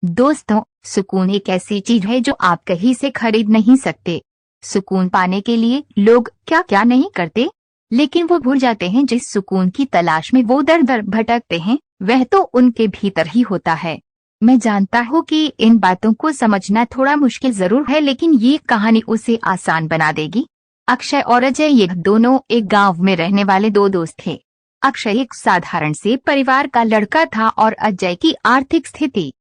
दोस्तों, सुकून एक ऐसी चीज है जो आप कहीं से खरीद नहीं सकते। सुकून पाने के लिए लोग क्या क्या नहीं करते, लेकिन वो भूल जाते हैं जिस सुकून की तलाश में वो दर दर भटकते हैं वह तो उनके भीतर ही होता है। मैं जानता हूँ कि इन बातों को समझना थोड़ा मुश्किल जरूर है, लेकिन ये कहानी उसे आसान बना देगी। अक्षय और अजय ये दोनों एक गांव में रहने वाले दो दोस्त थे। अक्षय एक साधारण से परिवार का लड़का था और अजय की आर्थिक स्थिति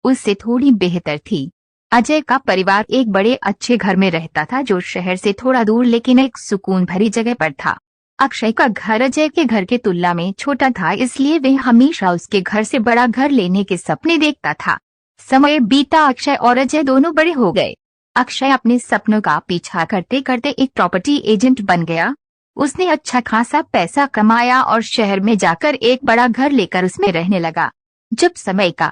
उससे थोड़ी बेहतर थी। अजय का परिवार एक बड़े अच्छे घर में रहता था जो शहर से थोड़ा दूर लेकिन एक सुकून भरी जगह पर था। अक्षय का घर अजय के घर के तुलना में छोटा था, इसलिए वह हमेशा उसके घर से बड़ा घर लेने के सपने देखता था। समय बीता, अक्षय और अजय दोनों बड़े हो गए। अक्षय अपने सपनों का पीछा करते करते एक प्रॉपर्टी एजेंट बन गया। उसने अच्छा खासा पैसा कमाया और शहर में जाकर एक बड़ा घर लेकर उसमें रहने लगा। जब समय का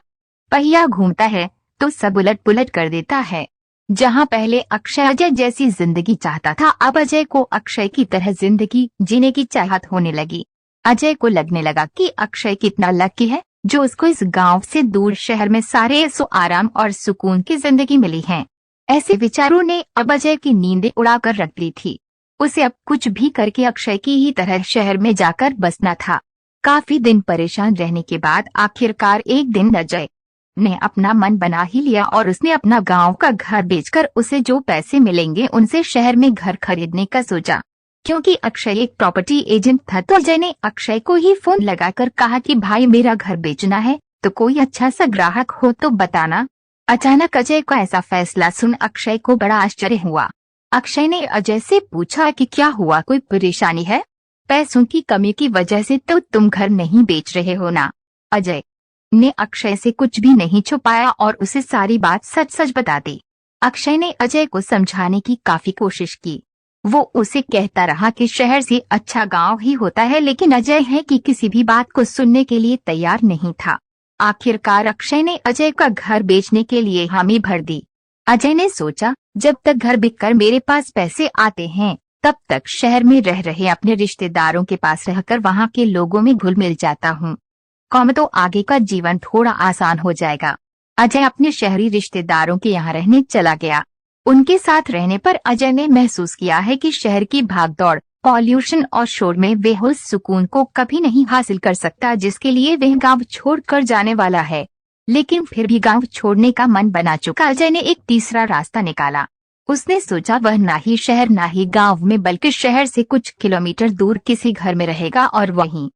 पहिया घूमता है तो सब उलट पुलट कर देता है। जहां पहले अक्षय अजय जैसी जिंदगी चाहता था, अब अजय को अक्षय की तरह जिंदगी जीने की चाहत होने लगी। अजय को लगने लगा कि अक्षय कितना लकी है जो उसको इस गांव से दूर शहर में सारे आराम और सुकून की जिंदगी मिली है। ऐसे विचारों ने अब अजय की नींदें उड़ाकर रख ली थी। उसे अब कुछ भी करके अक्षय की ही तरह शहर में जाकर बसना था। काफी दिन परेशान रहने के बाद आखिरकार एक दिन अजय ने अपना मन बना ही लिया और उसने अपना गांव का घर बेचकर उसे जो पैसे मिलेंगे उनसे शहर में घर खरीदने का सोचा। क्योंकि अक्षय एक प्रॉपर्टी एजेंट था तो अजय ने अक्षय को ही फोन लगाकर कहा कि भाई मेरा घर बेचना है, तो कोई अच्छा सा ग्राहक हो तो बताना। अचानक अजय का ऐसा फैसला सुन अक्षय को बड़ा आश्चर्य हुआ। अक्षय ने अजय से पूछा कि क्या हुआ, कोई परेशानी है? पैसों की कमी की वजह से तो तुम घर नहीं बेच रहे हो ना? अजय ने अक्षय से कुछ भी नहीं छुपाया और उसे सारी बात सच सच बता दी। अक्षय ने अजय को समझाने की काफी कोशिश की। वो उसे कहता रहा कि शहर से अच्छा गांव ही होता है, लेकिन अजय है कि किसी भी बात को सुनने के लिए तैयार नहीं था। आखिरकार अक्षय ने अजय का घर बेचने के लिए हामी भर दी। अजय ने सोचा, जब तक घर बिककर मेरे पास पैसे आते हैं तब तक शहर में रह रहे अपने रिश्तेदारों के पास रहकर वहां के लोगों में घुल मिल जाता हूँ। तो आगे का जीवन थोड़ा आसान हो जाएगा। अजय अपने शहरी रिश्तेदारों के यहाँ रहने चला गया। उनके साथ रहने पर अजय ने महसूस किया है कि शहर की भागदौड़, पॉल्यूशन और शोर में वह उस सुकून को कभी नहीं हासिल कर सकता जिसके लिए वह गांव छोड़कर जाने वाला है। लेकिन फिर भी गांव छोड़ने का मन बना चुका अजय ने एक तीसरा रास्ता निकाला। उसने सोचा वह ना ही शहर ना ही गांव में बल्कि शहर से कुछ किलोमीटर दूर किसी घर में रहेगा और वहीं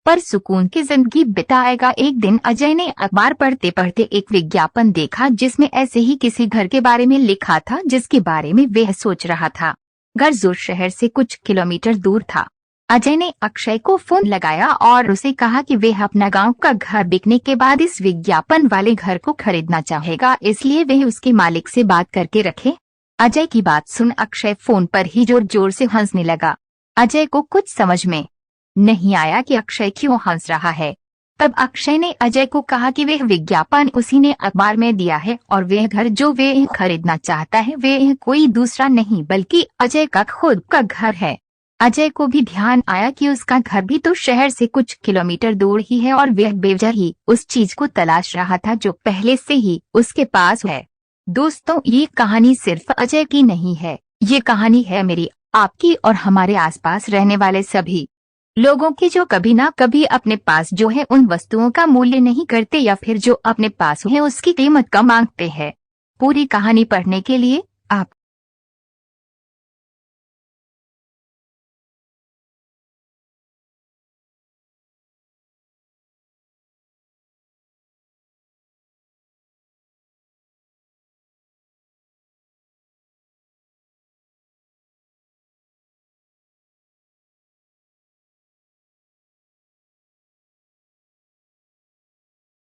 पर सुकून की जिंदगी बिताएगा। एक दिन अजय ने अखबार पढ़ते पढ़ते एक विज्ञापन देखा जिसमें ऐसे ही किसी घर के बारे में लिखा था जिसके बारे में वह सोच रहा था। घर जो शहर से कुछ किलोमीटर दूर था। अजय ने अक्षय को फोन लगाया और उसे कहा कि वह अपना गांव का घर बिकने के बाद इस विज्ञापन वाले घर को खरीदना चाहेगा, इसलिए वह उसके मालिक से बात करके रखे। अजय की बात सुन अक्षय फोन पर ही जोर जोर से हंसने लगा। अजय को कुछ समझ में नहीं आया कि अक्षय क्यों हंस रहा है। तब अक्षय ने अजय को कहा कि वह विज्ञापन उसी ने अखबार में दिया है और वह घर जो वह खरीदना चाहता है वह कोई दूसरा नहीं बल्कि अजय का खुद का घर है। अजय को भी ध्यान आया कि उसका घर भी तो शहर से कुछ किलोमीटर दूर ही है और वह बेवजह ही उस चीज को तलाश रहा था जो पहले से ही उसके पास है। दोस्तों, ये कहानी सिर्फ अजय की नहीं है, ये कहानी है मेरी, आपकी और हमारे आसपास रहने वाले सभी लोगों की जो कभी ना कभी अपने पास जो है उन वस्तुओं का मूल्य नहीं करते या फिर जो अपने पास है उसकी कीमत कम मांगते हैं। पूरी कहानी पढ़ने के लिए आप